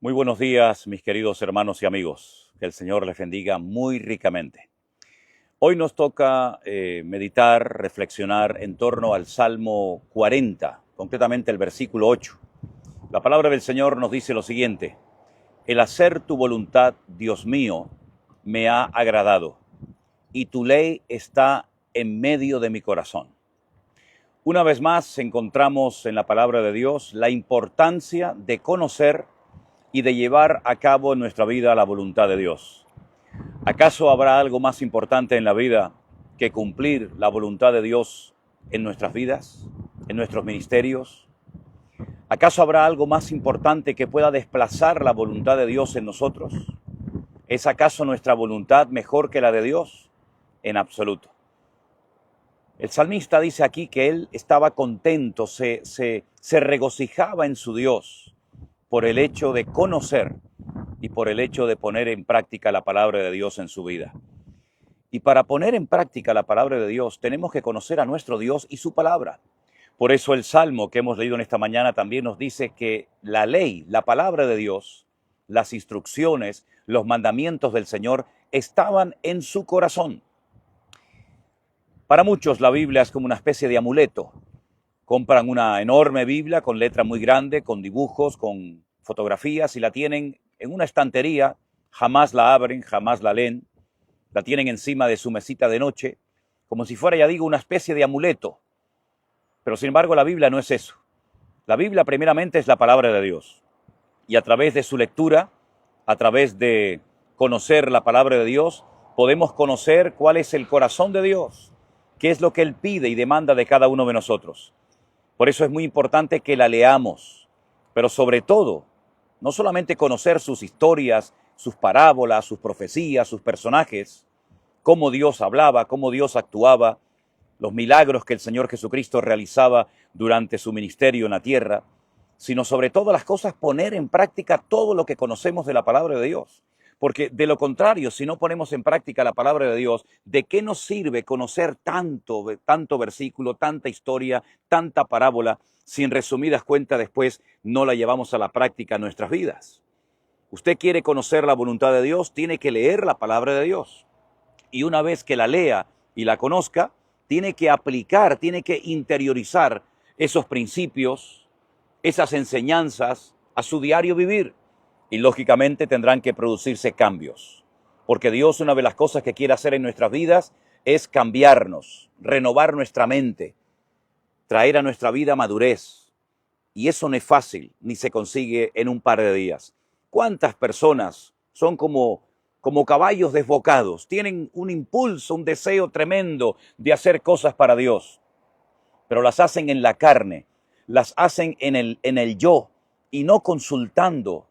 Muy buenos días, mis queridos hermanos y amigos. Que el Señor les bendiga muy ricamente. Hoy nos toca meditar, reflexionar en torno al Salmo 40, concretamente el versículo 8. La palabra del Señor nos dice lo siguiente: el hacer tu voluntad, Dios mío, me ha agradado, y tu ley está en medio de mi corazón. Una vez más encontramos en la palabra de Dios la importancia de conocer y de llevar a cabo en nuestra vida la voluntad de Dios. ¿Acaso habrá algo más importante en la vida que cumplir la voluntad de Dios en nuestras vidas, en nuestros ministerios? ¿Acaso habrá algo más importante que pueda desplazar la voluntad de Dios en nosotros? ¿Es acaso nuestra voluntad mejor que la de Dios? En absoluto. El salmista dice aquí que él estaba contento, se regocijaba en su Dios por el hecho de conocer y por el hecho de poner en práctica la palabra de Dios en su vida. Y para poner en práctica la palabra de Dios tenemos que conocer a nuestro Dios y su palabra. Por eso el Salmo que hemos leído en esta mañana también nos dice que la ley, la palabra de Dios, las instrucciones, los mandamientos del Señor estaban en su corazón. Para muchos la Biblia es como una especie de amuleto. Compran una enorme Biblia con letra muy grande, con dibujos, con fotografías y la tienen en una estantería, jamás la abren, jamás la leen, la tienen encima de su mesita de noche, como si fuera, ya digo, una especie de amuleto. Pero sin embargo la Biblia no es eso. La Biblia primeramente es la palabra de Dios. Y a través de su lectura, a través de conocer la palabra de Dios, podemos conocer cuál es el corazón de Dios, qué es lo que Él pide y demanda de cada uno de nosotros. Por eso es muy importante que la leamos, pero sobre todo, no solamente conocer sus historias, sus parábolas, sus profecías, sus personajes, cómo Dios hablaba, cómo Dios actuaba, los milagros que el Señor Jesucristo realizaba durante su ministerio en la tierra, sino sobre todas las cosas poner en práctica todo lo que conocemos de la palabra de Dios. Porque de lo contrario, si no ponemos en práctica la palabra de Dios, ¿de qué nos sirve conocer tanto versículo, tanta historia, tanta parábola, si en resumidas cuentas después no la llevamos a la práctica en nuestras vidas? Usted quiere conocer la voluntad de Dios, tiene que leer la palabra de Dios. Y una vez que la lea y la conozca, tiene que aplicar, tiene que interiorizar esos principios, esas enseñanzas a su diario vivir. Y lógicamente tendrán que producirse cambios, porque Dios, una de las cosas que quiere hacer en nuestras vidas es cambiarnos, renovar nuestra mente, traer a nuestra vida madurez. Y eso no es fácil, ni se consigue en un par de días. ¿Cuántas personas son como caballos desbocados? Tienen un impulso, un deseo tremendo de hacer cosas para Dios, pero las hacen en la carne, las hacen en el yo, y no consultando,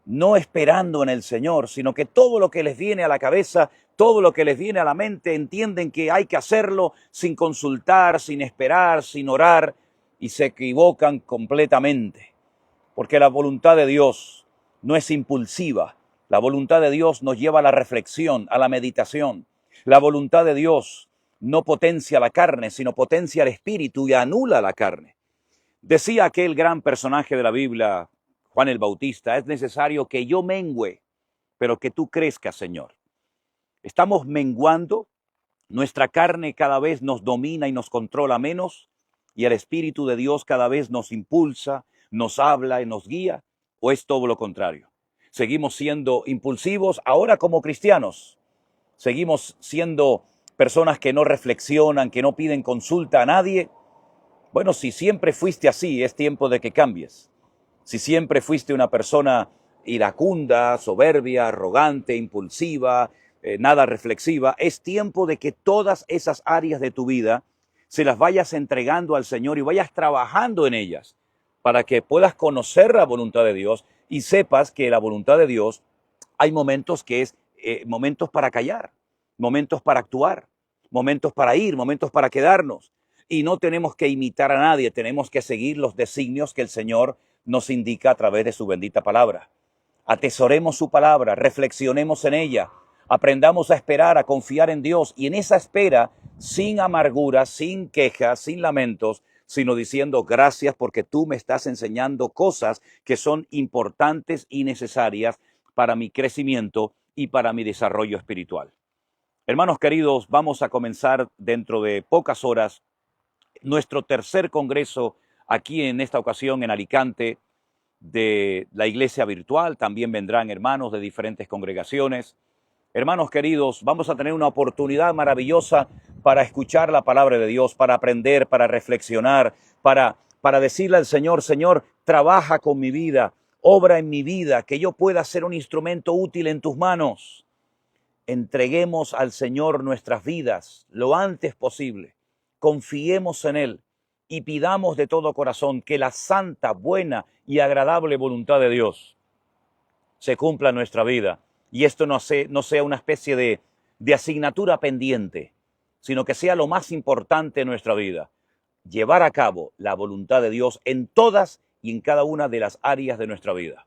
no esperando en el Señor, sino que todo lo que les viene a la cabeza, todo lo que les viene a la mente, entienden que hay que hacerlo sin consultar, sin esperar, sin orar, y se equivocan completamente. Porque la voluntad de Dios no es impulsiva. La voluntad de Dios nos lleva a la reflexión, a la meditación. La voluntad de Dios no potencia la carne, sino potencia el espíritu y anula la carne. Decía aquel gran personaje de la Biblia, Juan el Bautista: es necesario que yo mengüe, pero que tú crezcas, Señor. Estamos menguando, nuestra carne cada vez nos domina y nos controla menos, y el Espíritu de Dios cada vez nos impulsa, nos habla y nos guía, ¿o es todo lo contrario? Seguimos siendo impulsivos ahora como cristianos, seguimos siendo personas que no reflexionan, que no piden consulta a nadie. Bueno, si siempre fuiste así, es tiempo de que cambies. Si siempre fuiste una persona iracunda, soberbia, arrogante, impulsiva, nada reflexiva, es tiempo de que todas esas áreas de tu vida se las vayas entregando al Señor y vayas trabajando en ellas para que puedas conocer la voluntad de Dios y sepas que la voluntad de Dios hay momentos que es momentos para callar, momentos para actuar, momentos para ir, momentos para quedarnos. Y no tenemos que imitar a nadie, tenemos que seguir los designios que el Señor nos indica a través de su bendita palabra. Atesoremos su palabra, reflexionemos en ella, aprendamos a esperar, a confiar en Dios, y en esa espera, sin amargura, sin quejas, sin lamentos, sino diciendo gracias porque tú me estás enseñando cosas que son importantes y necesarias para mi crecimiento y para mi desarrollo espiritual. Hermanos queridos, vamos a comenzar dentro de pocas horas nuestro tercer congreso aquí en esta ocasión en Alicante de la iglesia virtual. También vendrán hermanos de diferentes congregaciones. Hermanos queridos, vamos a tener una oportunidad maravillosa para escuchar la palabra de Dios, para aprender, para reflexionar, para decirle al Señor, Señor, trabaja con mi vida, obra en mi vida, que yo pueda ser un instrumento útil en tus manos. Entreguemos al Señor nuestras vidas lo antes posible. Confiemos en Él y pidamos de todo corazón que la santa, buena y agradable voluntad de Dios se cumpla en nuestra vida. Y esto no sea una especie de asignatura pendiente, sino que sea lo más importante en nuestra vida. Llevar a cabo la voluntad de Dios en todas y en cada una de las áreas de nuestra vida.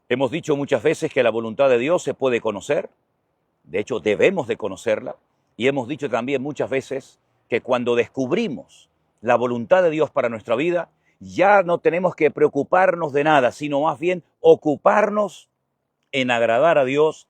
Hemos dicho muchas veces que la voluntad de Dios se puede conocer. De hecho, debemos de conocerla. Y hemos dicho también muchas veces que cuando descubrimos la voluntad de Dios para nuestra vida, ya no tenemos que preocuparnos de nada, sino más bien ocuparnos en agradar a Dios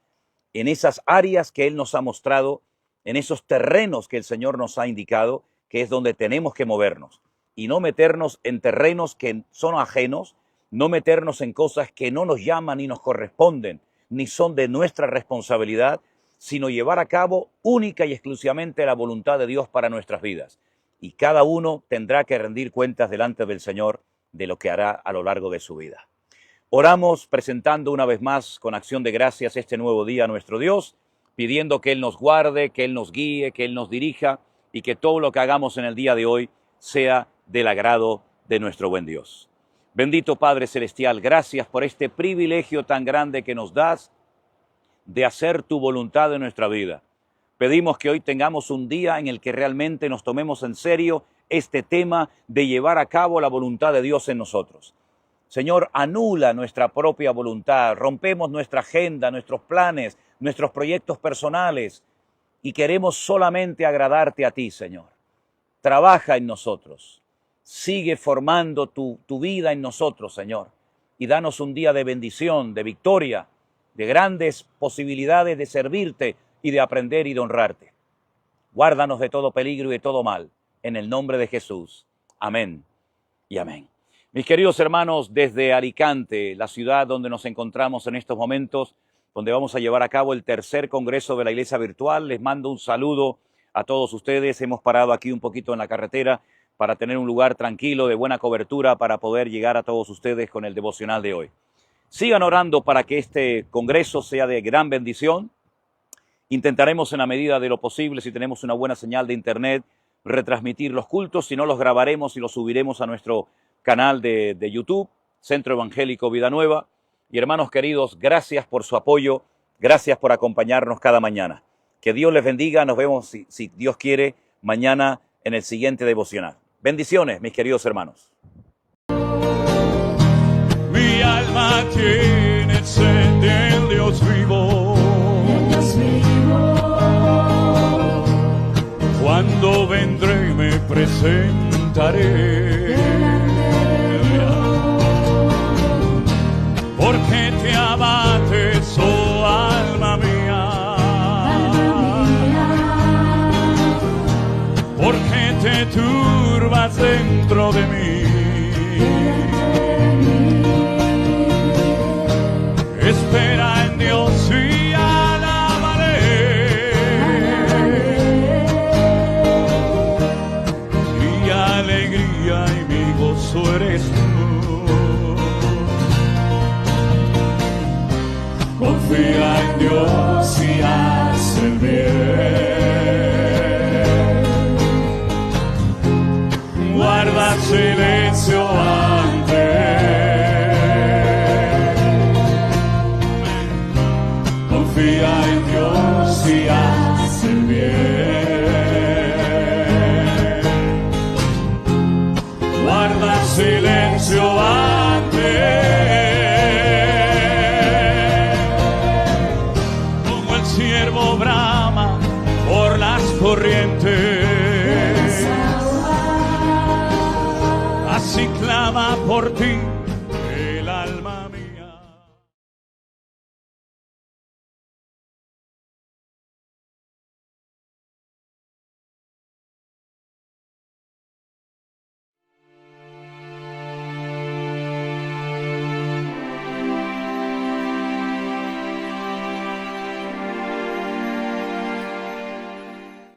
en esas áreas que Él nos ha mostrado, en esos terrenos que el Señor nos ha indicado, que es donde tenemos que movernos. Y no meternos en terrenos que son ajenos, no meternos en cosas que no nos llaman ni nos corresponden, ni son de nuestra responsabilidad, sino llevar a cabo única y exclusivamente la voluntad de Dios para nuestras vidas. Y cada uno tendrá que rendir cuentas delante del Señor de lo que hará a lo largo de su vida. Oramos presentando una vez más con acción de gracias este nuevo día a nuestro Dios, pidiendo que Él nos guarde, que Él nos guíe, que Él nos dirija y que todo lo que hagamos en el día de hoy sea del agrado de nuestro buen Dios. Bendito Padre Celestial, gracias por este privilegio tan grande que nos das de hacer tu voluntad en nuestra vida. Pedimos que hoy tengamos un día en el que realmente nos tomemos en serio este tema de llevar a cabo la voluntad de Dios en nosotros. Señor, anula nuestra propia voluntad, rompemos nuestra agenda, nuestros planes, nuestros proyectos personales y queremos solamente agradarte a ti, Señor. Trabaja en nosotros, sigue formando tu vida en nosotros, Señor, y danos un día de bendición, de victoria, de grandes posibilidades de servirte y de aprender y de honrarte. Guárdanos de todo peligro y de todo mal, en el nombre de Jesús. Amén y amén. Mis queridos hermanos, desde Alicante, la ciudad donde nos encontramos en estos momentos, donde vamos a llevar a cabo el tercer congreso de la Iglesia Virtual, les mando un saludo a todos ustedes. Hemos parado aquí un poquito en la carretera para tener un lugar tranquilo, de buena cobertura, para poder llegar a todos ustedes con el devocional de hoy. Sigan orando para que este congreso sea de gran bendición. Intentaremos en la medida de lo posible, si tenemos una buena señal de internet, retransmitir los cultos. Si no, los grabaremos y los subiremos a nuestro canal de YouTube, Centro Evangélico Vida Nueva. Y hermanos queridos, gracias por su apoyo, gracias por acompañarnos cada mañana. Que Dios les bendiga, nos vemos, si Dios quiere, mañana en el siguiente devocional. Bendiciones, mis queridos hermanos. Mi alma tiene sed del Dios vivo. Cuando vendré me presentaré. Porque te abates, oh alma mía. Porque te turbas dentro de mí. Espera en Dios y alabaré. Y alegría y mi gozo eres tú. Confía en Dios y haz el bien. Guarda silencio ante. Confía en Dios y haz el bien. Guarda silencio ante. Como el ciervo brama por las corrientes. si clama por ti.